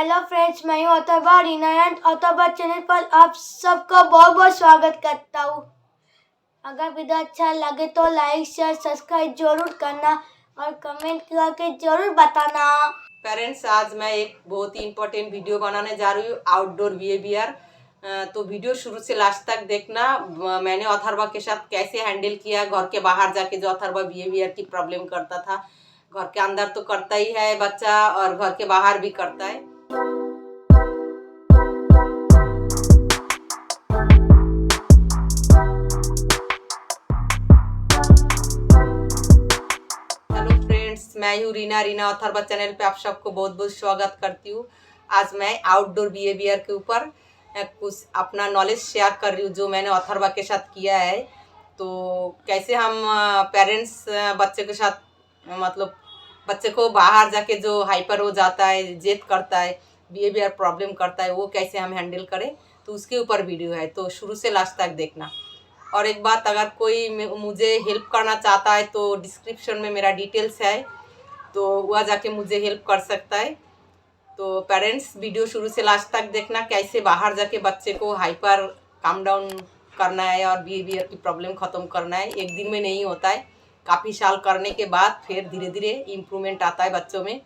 Hello friends, मैं हूँ Atharva रीनायंत Atharva channel पर आप सबका बहुत बहुत स्वागत करता हूँ। अगर वीडियो अच्छा लगे तो लाइक शेयर सब्सक्राइब जरूर करना और कमेंट करके जरूर बताना। पेरेंट्स, आज मैं एक बहुत ही इम्पोर्टेंट वीडियो बनाने जा रही हूँ, आउटडोर बिहेवियर। तो वीडियो शुरू से लास्ट तक देखना। मैंने अथर्वा के साथ कैसे हैंडल किया घर के बाहर जाके, जो अथर्वा बिहेवियर की प्रॉब्लम करता था। घर के अंदर तो करता ही है बच्चा और घर के बाहर भी करता है। हेलो फ्रेंड्स, मैं हूँ रीना अथर्वा चैनल पे आप सबको बहुत बहुत स्वागत करती हूँ। आज मैं आउटडोर बिहेवियर के ऊपर कुछ अपना नॉलेज शेयर कर रही हूँ, जो मैंने अथर्वा के साथ किया है। तो कैसे हम पेरेंट्स बच्चे के साथ मतलब बच्चे को बाहर जाके जो हाइपर हो जाता है, जिद करता है, बिहेवियर प्रॉब्लम करता है, वो कैसे हम हैंडल करें, तो उसके ऊपर वीडियो है। तो शुरू से लास्ट तक देखना। और एक बात, अगर कोई मुझे हेल्प करना चाहता है तो डिस्क्रिप्शन में मेरा डिटेल्स है, तो वह जाके मुझे हेल्प कर सकता है। तो पेरेंट्स, वीडियो शुरू से लास्ट तक देखना, कैसे बाहर जाके बच्चे को हाइपर काम डाउन करना है और बिहेवियर की प्रॉब्लम ख़त्म करना है। एक दिन में नहीं होता है, काफ़ी साल करने के बाद फिर धीरे धीरे इम्प्रूवमेंट आता है बच्चों में।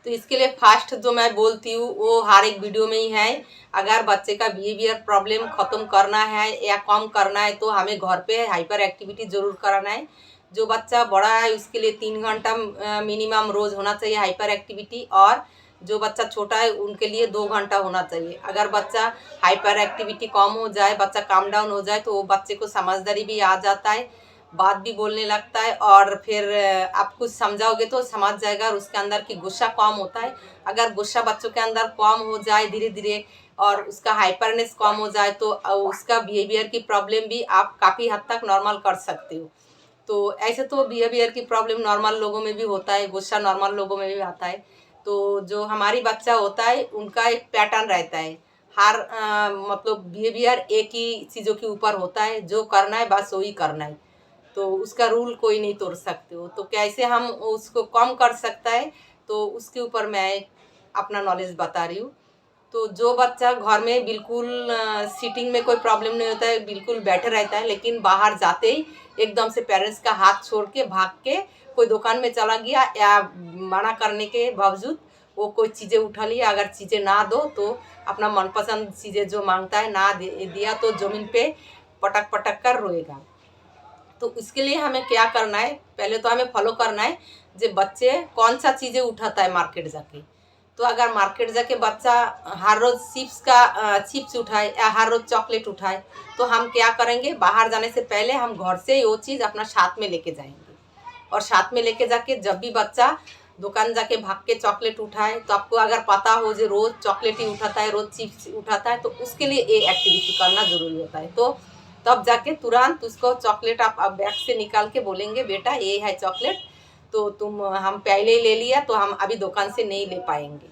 तो इसके लिए फास्ट जो मैं बोलती हूँ वो हर एक वीडियो में ही है। अगर बच्चे का बिहेवियर प्रॉब्लम ख़त्म करना है या कम करना है तो हमें घर पे हाइपर एक्टिविटी ज़रूर कराना है। जो बच्चा बड़ा है उसके लिए 3 घंटा मिनिमम रोज़ होना चाहिए हाइपर एक्टिविटी, और जो बच्चा छोटा है उनके लिए 2 घंटा होना चाहिए। अगर बच्चा हाइपर एक्टिविटी कम हो जाए, बच्चा काम डाउन हो जाए, तो वो बच्चे को समझदारी भी आ जाता है, बात भी बोलने लगता है, और फिर आप कुछ समझाओगे तो समझ जाएगा और उसके अंदर की गुस्सा कम होता है। अगर गुस्सा बच्चों के अंदर कम हो जाए धीरे धीरे और उसका हाइपरनेस कम हो जाए तो उसका बिहेवियर की प्रॉब्लम भी आप काफ़ी हद तक नॉर्मल कर सकते हो। तो ऐसे तो बिहेवियर की प्रॉब्लम नॉर्मल लोगों में भी होता है, गुस्सा नॉर्मल लोगों में भी आता है। तो जो हमारी बच्चा होता है उनका एक पैटर्न रहता है, हर मतलब बिहेवियर एक ही चीज़ों के ऊपर होता है, जो करना है बस वही करना है। तो उसका रूल कोई नहीं तोड़ सकते हो। तो कैसे हम उसको कम कर सकता है, तो उसके ऊपर मैं अपना नॉलेज बता रही हूँ। तो जो बच्चा घर में बिल्कुल सीटिंग में कोई प्रॉब्लम नहीं होता है, बिल्कुल बैठे रहता है, लेकिन बाहर जाते ही एकदम से पेरेंट्स का हाथ छोड़ के भाग के कोई दुकान में चला गया, या मना करने के बावजूद वो कोई चीज़ें उठा लिया, अगर चीज़ें ना दो तो अपना मनपसंद चीज़ें जो मांगता है ना दिया तो ज़मीन पे पटक पटक कर रोएगा। तो इसके लिए हमें क्या करना है, पहले तो हमें फॉलो करना है जो बच्चे कौन सा चीज़ें उठाता है मार्केट जाके। तो अगर मार्केट जाके बच्चा हर रोज़ चिप्स उठाए या हर रोज़ चॉकलेट उठाए, तो हम क्या करेंगे, बाहर जाने से पहले हम घर से वो चीज़ अपना साथ में लेके जाएंगे। और साथ में लेके जाके जब भी बच्चा दुकान जाके भाग के चॉकलेट उठाए, तो आपको अगर पता हो जो रोज़ चॉकलेट ही उठाता है, रोज़ चिप्स उठाता है, तो उसके लिए ये एक्टिविटी करना ज़रूरी होता है। तो तब जाके तुरंत उसको चॉकलेट आप बैग से निकाल के बोलेंगे, बेटा ये है चॉकलेट, तो तुम हम पहले ही ले लिया तो हम अभी दुकान से नहीं ले पाएंगे।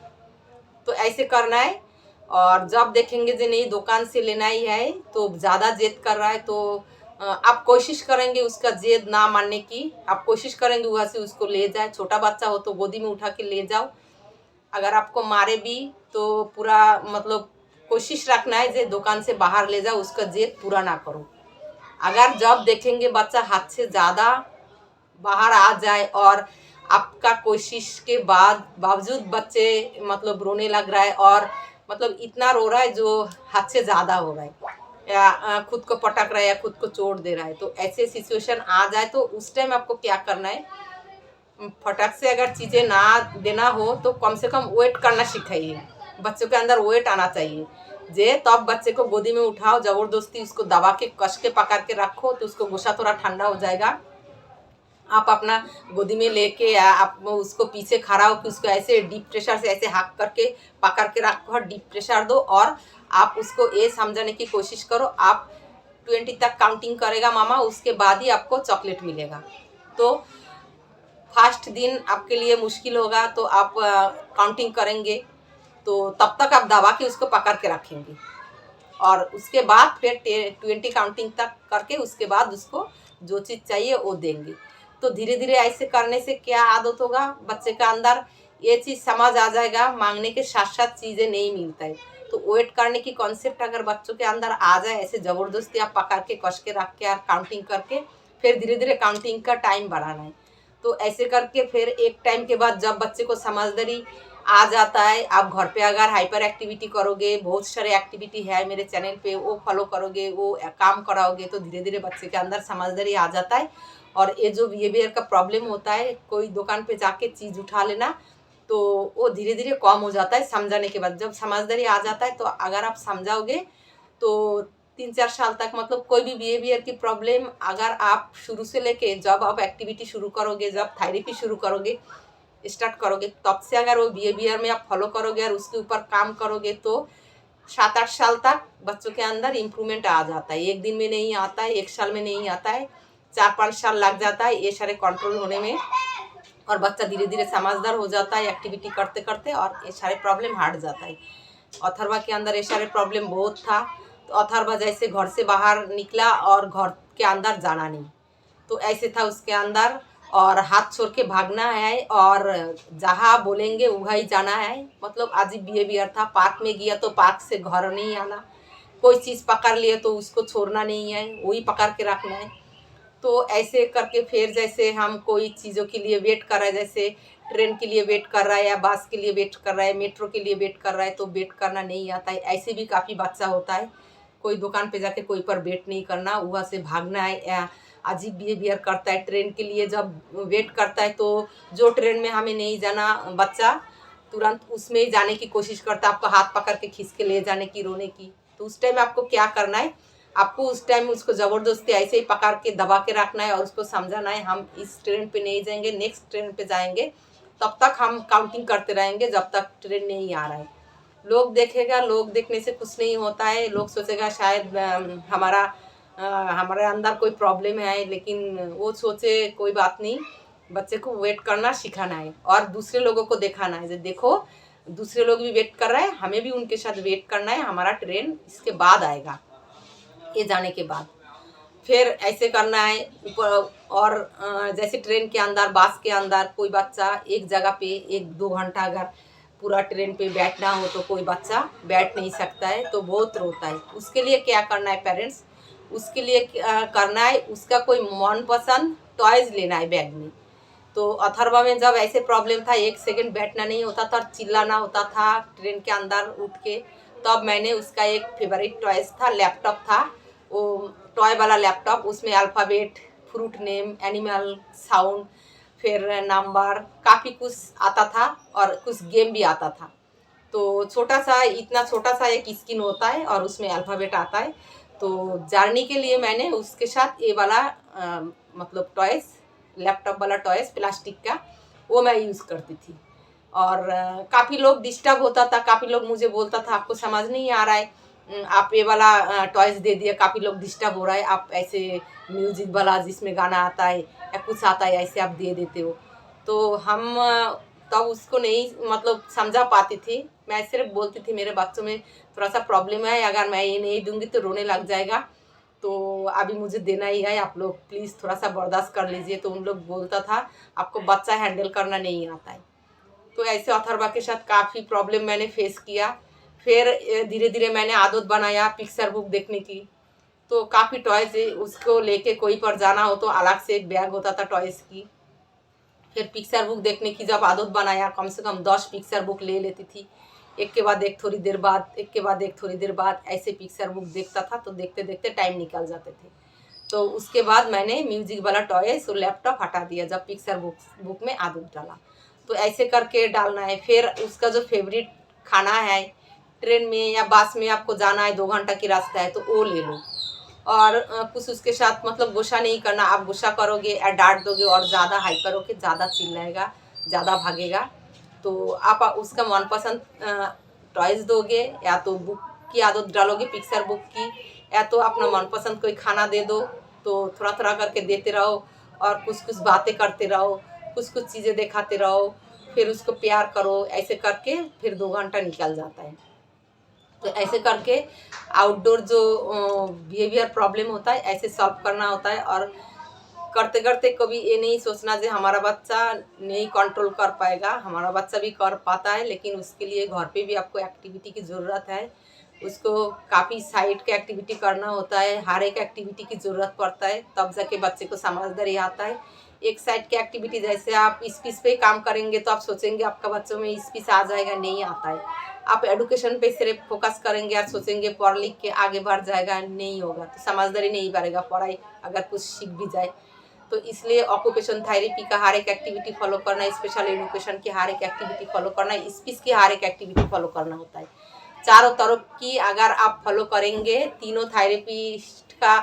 तो ऐसे करना है। और जब देखेंगे जो नहीं दुकान से लेना ही है, तो ज़्यादा जिद कर रहा है, तो आप कोशिश करेंगे उसका जिद ना मानने की, आप कोशिश करेंगे वहाँ से उसको ले जाए। छोटा बच्चा हो तो गोदी में उठा के ले जाओ। अगर आपको मारे भी तो पूरा मतलब कोशिश रखना है जो दुकान से बाहर ले जाओ, उसका जिद पूरा ना करो। अगर जब देखेंगे बच्चा हाथ से ज़्यादा बाहर आ जाए और आपका कोशिश के बावजूद बच्चे मतलब रोने लग रहा है, और मतलब इतना रो रहा है जो हद से ज़्यादा हो रहा है, या खुद को पटक रहा है या खुद को चोट दे रहा है, तो ऐसे सिचुएशन आ जाए तो उस टाइम आपको क्या करना है, फटक से अगर चीज़ें ना देना हो तो कम से कम वेट करना सिखाइए। बच्चों के अंदर वेट आना चाहिए जे तब बच्चे को गोदी में उठाओ, ज़बरदस्ती उसको दबा के कस के पकड़ के रखो तो उसको गुस्सा थोड़ा ठंडा हो जाएगा। आप अपना गोदी में लेके या आप उसको पीछे खड़ा होकर उसको ऐसे डीप प्रेशर से ऐसे हाथ करके पकड़ के रखो और डीप प्रेशर दो, और आप उसको ये समझाने की कोशिश करो आप 20 तक काउंटिंग करेगा मामा, उसके बाद ही आपको चॉकलेट मिलेगा। तो फर्स्ट दिन आपके लिए मुश्किल होगा, तो आप काउंटिंग करेंगे, तो तब तक आप दबा के उसको पकड़ के रखेंगे, और उसके बाद फिर 20 काउंटिंग तक करके उसके बाद उसको जो चीज़ चाहिए वो देंगे। तो धीरे धीरे ऐसे करने से क्या आदत होगा, बच्चे का अंदर ये चीज़ समझ आ जाएगा, मांगने के साथ साथ चीज़ें नहीं मिलता है। तो वेट करने की कॉन्सेप्ट अगर बच्चों के अंदर आ जाए, ऐसे ज़बरदस्ती आप पकड़ के कस के रख के और काउंटिंग करके फिर धीरे धीरे काउंटिंग का टाइम बढ़ाना है। तो ऐसे करके फिर एक टाइम के बाद जब बच्चे को समझदारी आ जाता है, आप घर पे अगर हाइपर एक्टिविटी करोगे, बहुत सारे एक्टिविटी है मेरे चैनल पे, वो फॉलो करोगे, वो काम कराओगे, तो धीरे धीरे बच्चे के अंदर समझदारी आ जाता है। और ये जो बिहेवियर का प्रॉब्लम होता है, कोई दुकान पे जाके चीज़ उठा लेना, तो वो धीरे धीरे कम हो जाता है समझाने के बाद। जब समझदारी आ जाता है तो अगर आप समझाओगे तो 3-4 साल तक मतलब कोई भी बिहेवियर की प्रॉब्लम अगर आप शुरू से लेके जब आप एक्टिविटी शुरू करोगे, जब थेरेपी शुरू करोगे, स्टार्ट करोगे, तब से अगर वो बिहेवियर में आप फॉलो करोगे और उसके ऊपर काम करोगे तो 7-8 साल तक बच्चों के अंदर इम्प्रूवमेंट आ जाता है। एक दिन में नहीं आता है, 1 साल में नहीं आता है, 4-5 साल लग जाता है ये सारे कंट्रोल होने में। और बच्चा धीरे धीरे समझदार हो जाता है एक्टिविटी करते करते, और ये सारे प्रॉब्लम हट जाता है। अथर्वा के अंदर ये सारे प्रॉब्लम बहुत था। तो अथर्वा जैसे घर से बाहर निकला और घर के अंदर जाना नहीं, तो ऐसे था उसके अंदर। और हाथ छोड़ के भागना है और जहाँ बोलेंगे वहीं जाना है, मतलब अजीब बिहेवियर था। पार्क में गया तो पार्क से घर नहीं आना, कोई चीज़ पकड़ लिए तो उसको छोड़ना नहीं है, वही पकड़ के रखना है। तो ऐसे करके फिर जैसे हम कोई चीज़ों के लिए वेट कर रहा है, जैसे ट्रेन के लिए वेट कर रहा है या बस के लिए वेट कर रहा है, मेट्रो के लिए वेट कर रहा है, तो वेट करना नहीं आता है। ऐसे भी काफ़ी बच्चा होता है, कोई दुकान पे जाके कोई पर वेट नहीं करना, वहाँ से भागना है या अजीब बिहेवियर करता है। ट्रेन के लिए जब वेट करता है तो जो ट्रेन में हमें नहीं जाना, बच्चा तुरंत उसमें ही जाने की कोशिश करता है, आपको हाथ पकड़ के खींच के ले जाने की, रोने की। तो उस टाइम आपको क्या करना है, आपको उस टाइम उसको ज़बरदस्ती ऐसे ही पकड़ के दबा के रखना है और उसको समझाना है हम इस ट्रेन पे नहीं जाएंगे, नेक्स्ट ट्रेन पे जाएंगे। तब तक हम काउंटिंग करते रहेंगे जब तक ट्रेन नहीं आ रहा है। लोग देखेगा, लोग देखने से कुछ नहीं होता है। लोग सोचेगा शायद हमारे अंदर कोई प्रॉब्लम है, लेकिन वो सोचे कोई बात नहीं। बच्चे को वेट करना सिखाना है और दूसरे लोगों को दिखाना है, देखो दूसरे लोग भी वेट कर रहे हैं, हमें भी उनके साथ वेट करना है, हमारा ट्रेन इसके बाद आएगा, ये जाने के बाद। फिर ऐसे करना है ऊपर। और जैसे ट्रेन के अंदर, बस के अंदर कोई बच्चा एक जगह पे 1-2 घंटा अगर पूरा ट्रेन पे बैठना हो तो कोई बच्चा बैठ नहीं सकता है, तो बहुत रोता है। उसके लिए क्या करना है पेरेंट्स, उसके लिए करना है उसका कोई मनपसंद टॉयज़ लेना है बैग में। तो अथर्वा में जब ऐसे प्रॉब्लम था, 1 सेकंड बैठना नहीं होता था, चिल्लाना होता था ट्रेन के अंदर उठ के, तब मैंने उसका एक फेवरेट टॉयज़ था, लैपटॉप था, वो टॉय वाला लैपटॉप। उसमें alphabet, fruit name, animal, sound, फिर नंबर, काफ़ी कुछ आता था और कुछ गेम भी आता था। तो छोटा सा, इतना छोटा सा एक स्क्रीन होता है और उसमें अल्फ़ाबेट आता है। तो जर्नी के लिए मैंने उसके साथ ये वाला मतलब टॉयज़, लैपटॉप वाला टॉयज़ प्लास्टिक का, वो मैं यूज़ करती थी। और काफ़ी लोग डिस्टर्ब होता था, काफ़ी लोग मुझे बोलता था आपको समझ नहीं आ रहा है, आप ये वाला टॉयज़ दे दिया, काफ़ी लोग डिस्टर्ब हो रहा है, आप ऐसे म्यूज़िक वाला जिसमें गाना आता है या कुछ आता है ऐसे आप दे देते हो। तो हम तब उसको नहीं मतलब समझा पाती थी। मैं सिर्फ बोलती थी मेरे बच्चों में थोड़ा सा प्रॉब्लम है, अगर मैं ये नहीं दूंगी तो रोने लग जाएगा, तो अभी मुझे देना ही है, आप लोग प्लीज़ थोड़ा सा बर्दाश्त कर लीजिए। तो उन लोग बोलता था आपको बच्चा हैंडल करना नहीं आता है। तो ऐसे अथर्वा के साथ काफ़ी प्रॉब्लम मैंने फेस किया। फिर धीरे धीरे मैंने आदत बनाया पिक्चर बुक देखने की। तो काफ़ी टॉयज़ उसको लेके कोई पर जाना हो तो अलग से एक बैग होता था टॉयज़ की। फिर पिक्चर बुक देखने की जब आदत बनाया, कम से कम 10 पिक्चर बुक ले लेती थी, एक के बाद एक थोड़ी देर बाद, एक के बाद एक थोड़ी देर बाद, ऐसे पिक्चर बुक देखता था। तो देखते देखते टाइम निकल जाते थे। तो उसके बाद मैंने म्यूजिक वाला टॉयज़ और लैपटॉप हटा दिया जब पिक्चर बुक में आदत डाला। तो ऐसे करके डालना है। फिर उसका जो फेवरेट खाना है, ट्रेन में या बस में आपको जाना है, 2 घंटा की रास्ता है, तो वो ले लो। और कुछ उसके साथ मतलब गुस्सा नहीं करना। आप गुस्सा करोगे या डांट दोगे और ज़्यादा हाइपर होके ज़्यादा चिल्लाएगा, ज़्यादा भागेगा, तो आप उसका मनपसंद टॉयज़ दोगे, या तो बुक की आदत डालोगे पिक्चर बुक की, या तो अपना मनपसंद कोई खाना दे दो। तो थोड़ा थोड़ा करके देते रहो और कुछ कुछ बातें करते रहो, कुछ कुछ चीज़ें दिखाते रहो, फिर उसको प्यार करो। ऐसे करके फिर 2 घंटा निकल जाता है। तो ऐसे करके आउटडोर जो बिहेवियर प्रॉब्लम होता है ऐसे सॉल्व करना होता है। और करते करते कभी ये नहीं सोचना कि हमारा बच्चा नहीं कंट्रोल कर पाएगा, हमारा बच्चा भी कर पाता है, लेकिन उसके लिए घर पे भी आपको एक्टिविटी की ज़रूरत है। उसको काफ़ी साइड के एक्टिविटी करना होता है, हर एक एक्टिविटी की ज़रूरत पड़ता है, तब जाके बच्चे को समझदारी आता है। एक साइड की एक्टिविटी जैसे आप स्पीच पे काम करेंगे तो आप सोचेंगे आपका बच्चों में स्पीच आ जाएगा, नहीं आता है। आप एडुकेशन पे सिर्फ फोकस करेंगे और सोचेंगे पढ़ लिख के आगे बढ़ जाएगा, नहीं होगा, तो समझदारी नहीं बढ़ेगा। पढ़ाई अगर कुछ सीख भी जाए तो इसलिए ऑक्यूपेशन थेरेपी का हर एक एक्टिविटी फॉलो करना, स्पेशल एजुकेशन की हर एक एक्टिविटी फॉलो करना, स्पीच की हर एक एक्टिविटी फॉलो करना होता है। चारों तरफ की अगर आप फॉलो करेंगे, तीनों थेरेपिस्ट का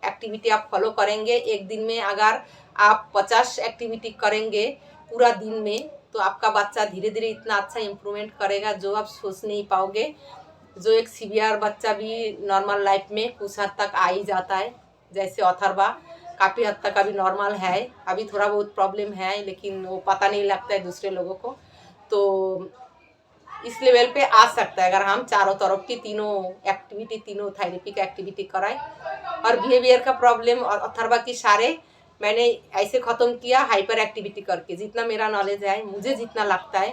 एक्टिविटी आप फॉलो करेंगे, एक दिन में अगर आप 50 एक्टिविटी करेंगे पूरा दिन में, तो आपका बच्चा धीरे धीरे इतना अच्छा इम्प्रूवमेंट करेगा जो आप सोच नहीं पाओगे। जो एक सीवियर बच्चा भी नॉर्मल लाइफ में कुछ हद तक आ ही जाता है, जैसे अथर्वा काफ़ी हद तक अभी नॉर्मल है, अभी थोड़ा बहुत प्रॉब्लम है लेकिन वो पता नहीं लगता है दूसरे लोगों को, तो इस लेवल पे आ सकता है अगर हम चारों तरफ की तीनों एक्टिविटी, तीनों थेरेपी का एक्टिविटी कराएं। और बिहेवियर का प्रॉब्लम और अथर्वा की सारे मैंने ऐसे ख़त्म किया हाइपर एक्टिविटी करके, जितना मेरा नॉलेज है, मुझे जितना लगता है,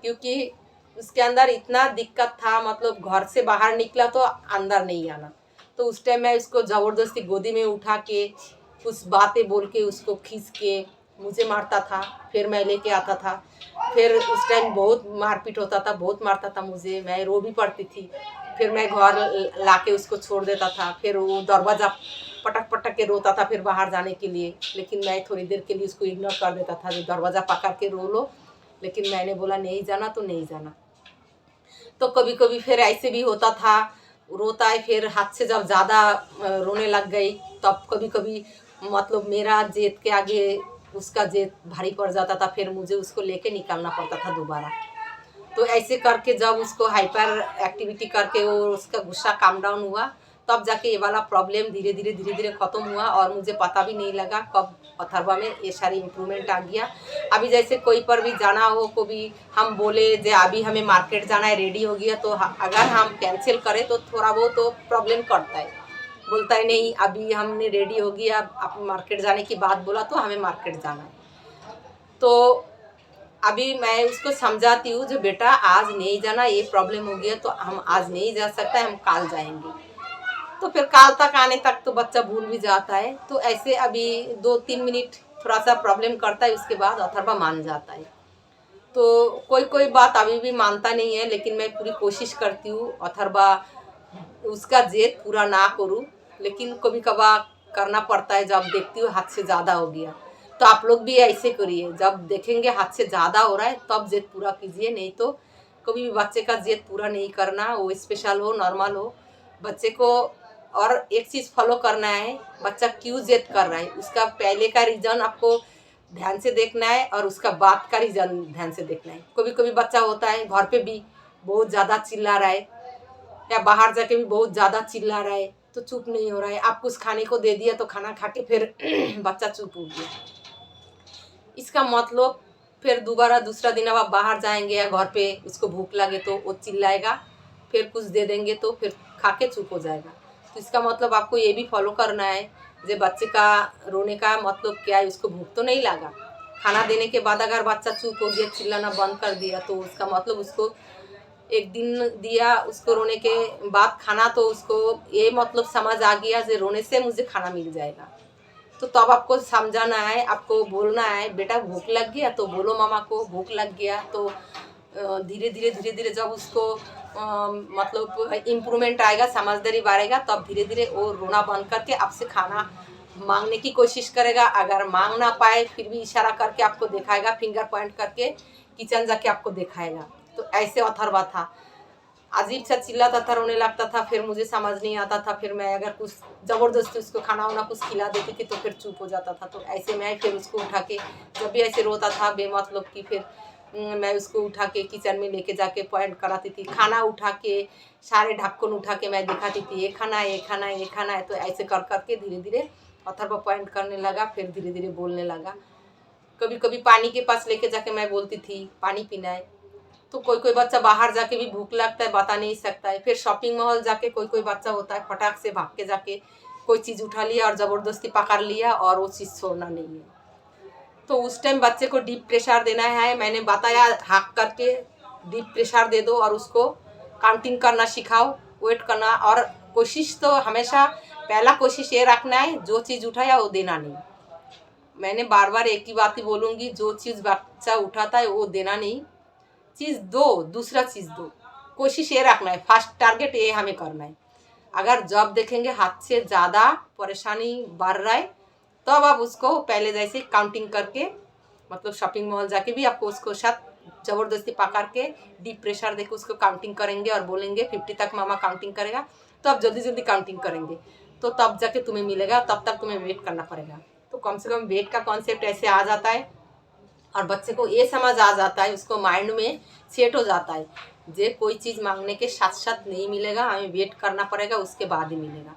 क्योंकि उसके अंदर इतना दिक्कत था, मतलब घर से बाहर निकला तो अंदर नहीं आना। तो उस टाइम मैं उसको ज़बरदस्ती गोदी में उठा के कुछ बातें बोल के उसको खींच के मुझे मारता था, फिर मैं लेके आता था, फिर उस टाइम बहुत मारपीट होता था, बहुत मारता था मुझे, मैं रो भी पड़ती थी। फिर मैं घर लाके उसको छोड़ देता था, फिर वो दरवाज़ा पटक पटक के रोता था फिर बाहर जाने के लिए, लेकिन मैं थोड़ी देर के लिए उसको इग्नोर कर देता था, जो दरवाज़ा पकड़ के रो लो, लेकिन मैंने बोला नहीं जाना तो नहीं जाना। तो कभी कभी फिर ऐसे भी होता था, रोता है फिर हाथ से जब ज़्यादा रोने लग गई, तब कभी कभी मतलब मेरा जेद के आगे उसका जेद भारी पड़ जाता था, फिर मुझे उसको लेके निकालना पड़ता था दोबारा। तो ऐसे करके जब उसको हाइपर एक्टिविटी करके वो उसका गुस्सा काम डाउन हुआ, तब जाके ये वाला प्रॉब्लम धीरे धीरे ख़त्म हुआ और मुझे पता भी नहीं लगा कब अथर्वा में ये सारी इम्प्रूवमेंट आ गया। अभी जैसे कोई पर भी जाना हो, को भी हम बोले जे अभी हमें मार्केट जाना है, रेडी हो गया, तो अगर हम कैंसिल करें तो थोड़ा बहुत तो प्रॉब्लम करता है, बोलता है नहीं अभी हमने रेडी हो गया, आप मार्केट जाने की बात बोला तो हमें मार्केट जाना है। तो अभी मैं उसको समझाती हूँ जो बेटा आज नहीं जाना, ये प्रॉब्लम हो गया तो हम आज नहीं जा सकते, हम कल जाएंगे। तो फिर कल तक आने तक तो बच्चा भूल भी जाता है। तो ऐसे अभी 2-3 मिनट थोड़ा सा प्रॉब्लम करता है, उसके बाद अथर्वा मान जाता है। तो कोई कोई बात अभी भी मानता नहीं है, लेकिन मैं पूरी कोशिश करती हूँ अथर्वा उसका जेद पूरा ना करूँ, लेकिन कभी कभार करना पड़ता है। जब देखती हूँ हाथ से ज़्यादा हो गया, तो आप लोग भी ऐसे करिए, जब देखेंगे हाथ से ज़्यादा हो रहा है तब जेद पूरा कीजिए, नहीं तो कभी भी बच्चे का जेद पूरा नहीं करना, वो स्पेशल हो नॉर्मल हो बच्चे को। और एक चीज़ फॉलो करना है, बच्चा क्यों जेद कर रहा है उसका पहले का रीज़न आपको ध्यान से देखना है और उसका बाद का रीज़न ध्यान से देखना है। कभी कभी बच्चा होता है घर पे भी बहुत ज़्यादा चिल्ला रहा है या बाहर जाके भी बहुत ज़्यादा चिल्ला रहा है, तो चुप नहीं हो रहा है, आप कुछ खाने को दे दिया तो खाना खा के फिर बच्चा चुप हो गया, इसका मतलब फिर दोबारा दूसरा दिन अब आप बाहर जाएंगे या घर पे उसको भूख लगे तो वो चिल्लाएगा, फिर कुछ दे देंगे तो फिर खा के चुप हो जाएगा। तो इसका मतलब आपको ये भी फॉलो करना है जो बच्चे का रोने का मतलब क्या है, उसको भूख तो नहीं लगा। खाना देने के बाद अगर बच्चा चुप हो गया, चिल्लाना बंद कर दिया, तो उसका मतलब उसको एक दिन दिया उसको रोने के बाद खाना, तो उसको ये मतलब समझ आ गया जो रोने से मुझे खाना मिल जाएगा। तो तब आपको समझाना है, आपको बोलना है बेटा भूख लग गया तो बोलो मामा को भूख लग गया। तो धीरे धीरे जब उसको मतलब इम्प्रूवमेंट आएगा, समझदारी बढ़ेगा, तब धीरे धीरे वो रोना बंद करके आपसे खाना मांगने की कोशिश करेगा। अगर मांग ना पाए फिर भी इशारा करके आपको दिखाएगा, फिंगर पॉइंट करके किचन जाके आपको दिखाएगा। तो ऐसे अथर्वा था, अजीब सा चिल्लाता था, रोने लगता था, फिर मुझे समझ नहीं आता था, फिर मैं अगर कुछ ज़बरदस्ती उसको खाना वाना कुछ खिला देती थी तो फिर चुप हो जाता था। तो ऐसे मैं फिर उसको उठा के, जब भी ऐसे रोता था बेमतलब की, फिर मैं उसको उठा के किचन में लेके जाके पॉइंट कराती थी, खाना उठा के सारे ढक्कन उठा के मैं दिखाती थी, ये खाना है, ये खाना है, ये खाना है। तो ऐसे कर करके धीरे धीरे अथर्वा पॉइंट करने लगा, फिर धीरे धीरे बोलने लगा। कभी कभी पानी के पास लेके जाके मैं बोलती थी पानी पीना है। तो कोई कोई बच्चा बाहर जाके भी भूख लगता है, बता नहीं सकता है। फिर शॉपिंग मॉल जाके कोई कोई बच्चा होता है फटाक से भाग के जाके कोई चीज़ उठा लिया और ज़बरदस्ती पकड़ लिया और वो चीज़ छोड़ना नहीं है। तो उस टाइम बच्चे को डीप प्रेशर देना है। मैंने बताया हाँक करके डीप प्रेशर दे दो और उसको काउंटिंग करना सिखाओ, वेट करना। और कोशिश तो हमेशा पहला कोशिश ये रखना है, जो चीज़ उठाया वो देना नहीं। मैंने बार बार एक ही बात ही बोलूँगी, जो चीज़ बच्चा उठाता है वो देना नहीं, चीज़ दो, दूसरा चीज़ दो। कोशिश ये रखना है, फर्स्ट टारगेट ये हमें करना है। अगर जब देखेंगे हाथ से ज़्यादा परेशानी बढ़ रहा है तब आप उसको पहले जैसे काउंटिंग करके, मतलब शॉपिंग मॉल जाके भी आपको उसको साथ ज़बरदस्ती पकड़ के डीप प्रेशर देके उसको काउंटिंग करेंगे और बोलेंगे 50 तक मामा काउंटिंग करेगा, तो आप जल्दी जल्दी काउंटिंग करेंगे, तो तब जाके तुम्हें मिलेगा। तब तक तुम्हें वेट करना पड़ेगा। तो कम से कम वेट का कॉन्सेप्ट ऐसे आ जाता है और बच्चे को ये समझ आ जाता है, उसको माइंड में सेट हो जाता है, जे कोई चीज़ मांगने के साथ साथ नहीं मिलेगा, हमें वेट करना पड़ेगा, उसके बाद ही मिलेगा।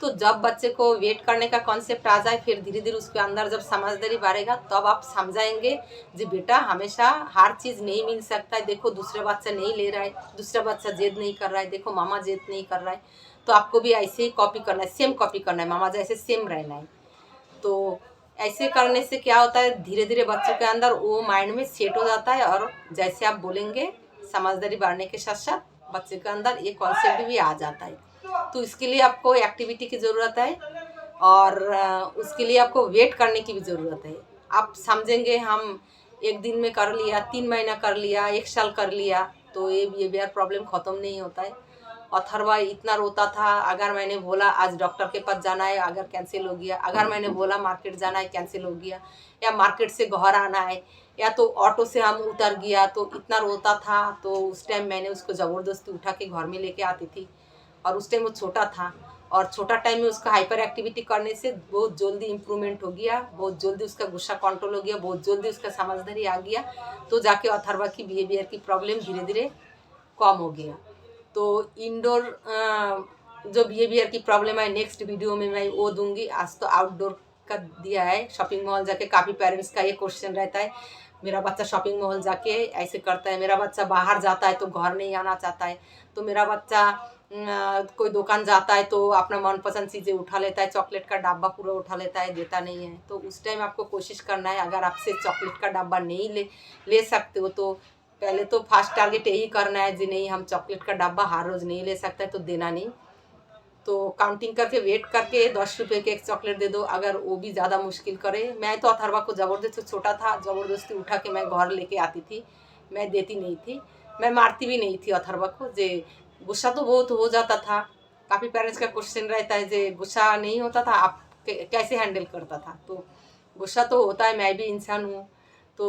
तो जब बच्चे को वेट करने का कॉन्सेप्ट आ जाए, फिर धीरे धीरे उसके अंदर जब समझदारी बढ़ेगा, तब आप समझाएंगे जी बेटा हमेशा हर चीज़ नहीं मिल सकता है। देखो दूसरा बच्चा नहीं ले रहा है, दूसरा बच्चा जिद नहीं कर रहा है, देखो मामा जिद नहीं कर रहा है, तो आपको भी ऐसे ही कॉपी करना है, सेम कॉपी करना है, मामा जैसे सेम रहना है। तो ऐसे करने से क्या होता है, धीरे धीरे बच्चों के अंदर वो माइंड में सेट हो जाता है और जैसे आप बोलेंगे समझदारी बढ़ने के साथ साथ बच्चे के अंदर ये कॉन्सेप्ट भी आ जाता है। तो इसके लिए आपको एक्टिविटी की ज़रूरत है और उसके लिए आपको वेट करने की भी ज़रूरत है। आप समझेंगे हम एक दिन में कर लिया, 3 महीना कर लिया, 1 साल कर लिया, तो ये बिहेवियर प्रॉब्लम ख़त्म नहीं होता है। अथर्वा इतना रोता था, अगर मैंने बोला आज डॉक्टर के पास जाना है, अगर कैंसिल हो गया, अगर मैंने बोला मार्केट जाना है, कैंसिल हो गया, या मार्केट से घर आना है, या तो ऑटो से हम उतर गया, तो इतना रोता था। तो उस टाइम मैंने उसको ज़बरदस्ती उठा के घर में लेके आती थी और उस टाइम वो छोटा था और छोटा टाइम में उसका हाइपर एक्टिविटी करने से बहुत जल्दी इम्प्रूवमेंट हो गया, बहुत जल्दी उसका गुस्सा कंट्रोल हो गया, बहुत जल्दी उसका समझदारी आ गया। तो जाके अथर्वा की बिहेवियर की प्रॉब्लम धीरे धीरे कम हो गया। तो इंडोर जो बिहेवियर की प्रॉब्लम है नेक्स्ट वीडियो में मैं वो दूंगी। आज तो आउटडोर का दिया है, शॉपिंग मॉल जाके। काफ़ी पेरेंट्स का ये क्वेश्चन रहता है, मेरा बच्चा शॉपिंग मॉल जाके ऐसे करता है, मेरा बच्चा बाहर जाता है तो घर नहीं आना चाहता है, तो मेरा बच्चा कोई दुकान जाता है तो अपना मनपसंद चीज़ें उठा लेता है, चॉकलेट का डब्बा पूरा उठा लेता है, देता नहीं है। तो उस टाइम आपको कोशिश करना है, अगर आपसे चॉकलेट का डब्बा नहीं ले सकते हो तो पहले तो फर्स्ट टारगेट यही करना है जी नहीं, हम चॉकलेट का डब्बा हर रोज़ नहीं ले सकते, तो देना नहीं। तो काउंटिंग करके वेट करके 10 रुपये के एक चॉकलेट दे दो। अगर वो भी ज़्यादा मुश्किल करे, मैं तो अथर्वा को ज़बरदस्ती, छोटा था, ज़बरदस्ती उठा के मैं घर लेके आती थी, मैं देती नहीं थी, मैं मारती भी नहीं थी अथर्वा को। जे गुस्सा तो बहुत हो जाता था। काफ़ी पेरेंट्स का क्वेश्चन रहता है जे गुस्सा नहीं होता था, आप कैसे हैंडल करता था? तो गुस्सा तो होता है, मैं भी इंसान हूँ। तो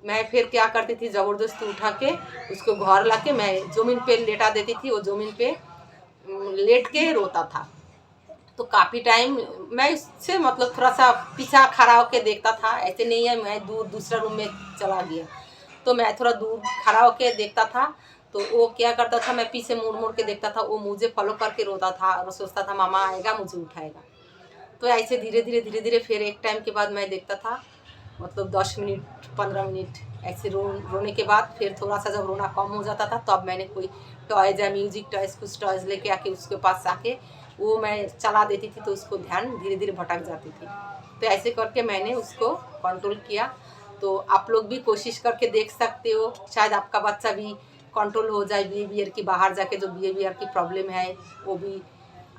मैं फिर क्या करती थी, ज़बरदस्ती उठा के उसको घर ला के मैं ज़मीन पे लेटा देती थी, वो ज़मीन पे लेट के रोता था। तो काफ़ी टाइम मैं उससे मतलब थोड़ा सा पीछा खड़ा होकर देखता था, ऐसे नहीं है मैं दूर दूसरा रूम में चला गया, तो मैं थोड़ा दूर खड़ा होकर देखता था। तो वो क्या करता था, मैं पीछे मुड़ मुड़ के देखता था, वो मुझे फॉलो करके रोता था और सोचता था मामा आएगा मुझे उठाएगा। तो ऐसे धीरे धीरे फिर एक टाइम के बाद मैं देखता था, मतलब 10 मिनट 15 मिनट ऐसे रोने के बाद फिर थोड़ा सा जब रोना कम हो जाता था, तो अब मैंने कोई टॉयज़ या म्यूजिक टॉयज़ कुछ टॉयज़ लेके आके उसके पास आके वो मैं चला देती थी, तो उसको ध्यान धीरे धीरे भटक जाती थी। तो ऐसे करके मैंने उसको कंट्रोल किया। तो आप लोग भी कोशिश करके देख सकते हो, शायद आपका बच्चा भी कंट्रोल हो जाए बिहेवियर की, बाहर जाके जो बिहेवियर की प्रॉब्लम है वो भी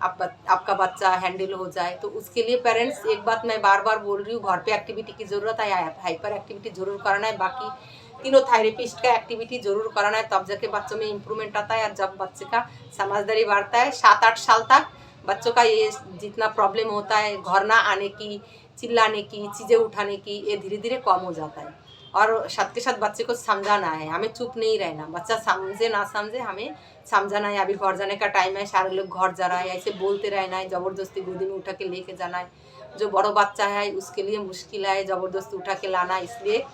आपका बच्चा हैंडल हो जाए। तो उसके लिए पेरेंट्स, एक बात मैं बार बार बोल रही हूँ, घर पे एक्टिविटी की ज़रूरत है, हाइपर एक्टिविटी ज़रूर करना है, बाकी तीनों थेरेपिस्ट का एक्टिविटी ज़रूर कराना है, तब जाके बच्चों में इम्प्रूवमेंट आता है। और जब बच्चे का समझदारी बढ़ता है, 7-8 साल तक बच्चों का ये जितना प्रॉब्लम होता है घर ना आने की, चिल्लाने की, चीज़ें उठाने की, ये धीरे धीरे कम हो जाता है। और साथ के साथ बच्चे को समझाना है, हमें चुप नहीं रहना, बच्चा समझे ना समझे हमें समझाना है। अभी घर जाने का टाइम है, सारे लोग घर जा रहा है, ऐसे बोलते रहना है, ज़बरदस्ती गोदी में उठा के लेके जाना है। जो बड़ो बच्चा है उसके लिए मुश्किल है ज़बरदस्ती उठा के लाना। इसलिए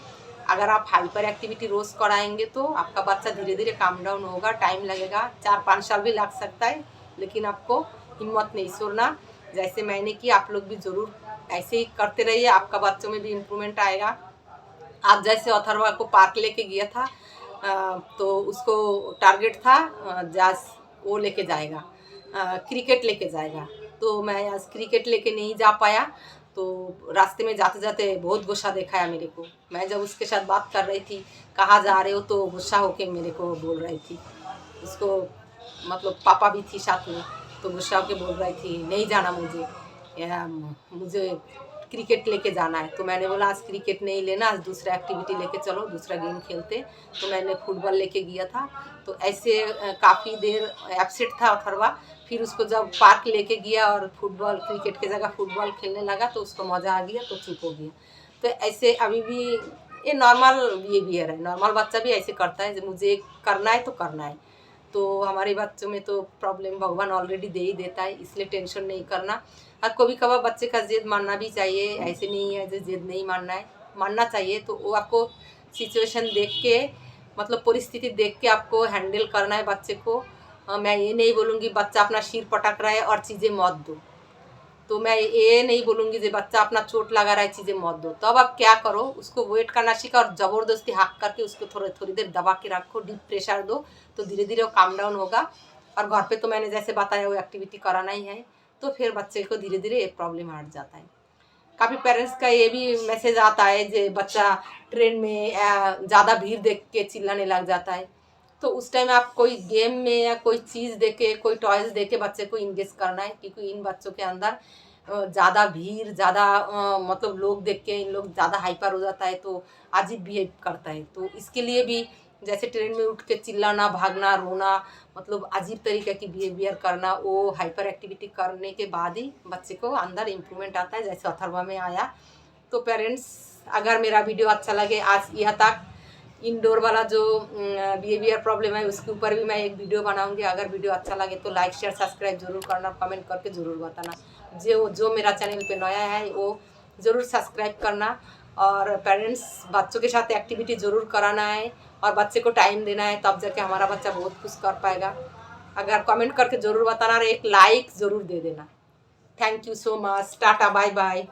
अगर आप हाइपर एक्टिविटी रोज़ कराएंगे तो आपका बच्चा धीरे धीरे काम डाउन होगा, टाइम लगेगा, 4-5 साल भी लग सकता है, लेकिन आपको हिम्मत नहीं छोड़ना। जैसे मैंने की, आप लोग भी ज़रूर ऐसे ही करते रहिए, आपका बच्चों में भी इम्प्रूवमेंट आएगा। आज जैसे अथर्वा को पार्क लेके गया था, तो उसको टारगेट था जैस वो लेके जाएगा, क्रिकेट लेके जाएगा। तो मैं आज क्रिकेट लेके नहीं जा पाया। तो रास्ते में जाते जाते बहुत गुस्सा दिखाया मेरे को। मैं जब उसके साथ बात कर रही थी कहाँ जा रहे हो, तो गुस्सा होके मेरे को बोल रही थी। उसको मतलब पापा भी थी साथ में, तो गुस्सा होके बोल रही थी नहीं जाना मुझे, या मुझे क्रिकेट लेके जाना है। तो मैंने बोला आज क्रिकेट नहीं लेना, आज दूसरा एक्टिविटी लेके चलो, दूसरा गेम खेलते। तो मैंने फुटबॉल लेके गया था। तो ऐसे काफ़ी देर एब्सेंट था अथर्वा। फिर उसको जब पार्क लेके गया और फुटबॉल क्रिकेट की जगह फुटबॉल खेलने लगा तो उसको मज़ा आ गया, तो चुप हो गया। तो ऐसे अभी भी ये नॉर्मल बिहेवियर है, नॉर्मल बच्चा भी ऐसे करता है, जो मुझे करना है तो करना है। तो हमारे बच्चों में तो प्रॉब्लम भगवान ऑलरेडी दे ही देता है, इसलिए टेंशन नहीं करना। और कभी कभार बच्चे का जिद मानना भी चाहिए, ऐसे नहीं है जो जिद नहीं मानना है, मानना चाहिए। तो वो आपको सिचुएशन देख के, मतलब परिस्थिति देख के आपको हैंडल करना है बच्चे को। मैं ये नहीं बोलूँगी बच्चा अपना सिर पटक रहा है और चीज़ें मत दो। तो मैं ये नहीं बोलूँगी जो बच्चा अपना चोट लगा रहा है चीज़ें मत दो। तब आप क्या करो, उसको वेट करना सीखा और ज़बरदस्ती हाक करके उसको थोड़ी देर दबा के रखो, डीप प्रेशर दो, तो धीरे धीरे वो काम डाउन होगा। और घर पे तो मैंने जैसे बताया वो एक्टिविटी कराना ही है, तो फिर बच्चे को धीरे धीरे ये प्रॉब्लम हट जाता है। काफ़ी पेरेंट्स का ये भी मैसेज आता है जो बच्चा ट्रेन में ज़्यादा भीड़ देख के चिल्लाने लग जाता है, तो उस टाइम आप कोई गेम में या कोई चीज़ दे के, कोई टॉयज़ दे के बच्चे को इंगेज करना है। क्योंकि इन बच्चों के अंदर ज़्यादा भीड़, ज़्यादा मतलब लोग देख के इन लोग ज़्यादा हाइपर हो जाता है, तो अजीब बिहेव करता है। तो इसके लिए भी जैसे ट्रेन में उठ के चिल्लाना, भागना, रोना, मतलब अजीब तरीके की बिहेवियर करना, वो हाइपर एक्टिविटी करने के बाद ही बच्चे को अंदर इम्प्रूवमेंट आता है, जैसे अथर्वा में आया। तो पेरेंट्स, अगर मेरा वीडियो अच्छा लगे आज यहाँ तक, इंडोर वाला जो बिहेवियर प्रॉब्लम है उसके ऊपर भी मैं एक वीडियो बनाऊंगी। अगर वीडियो अच्छा लगे तो लाइक शेयर सब्सक्राइब जरूर करना, कमेंट करके ज़रूर बताना। जो मेरा चैनल पे नया है वो ज़रूर सब्सक्राइब करना। और पेरेंट्स, बच्चों के साथ एक्टिविटी ज़रूर कराना है और बच्चे को टाइम देना है, तब जाके हमारा बच्चा बहुत कुछ कर पाएगा। अगर कमेंट करके ज़रूर बताना और एक लाइक ज़रूर दे देना। Thank you so much. टाटा, बाय बाय।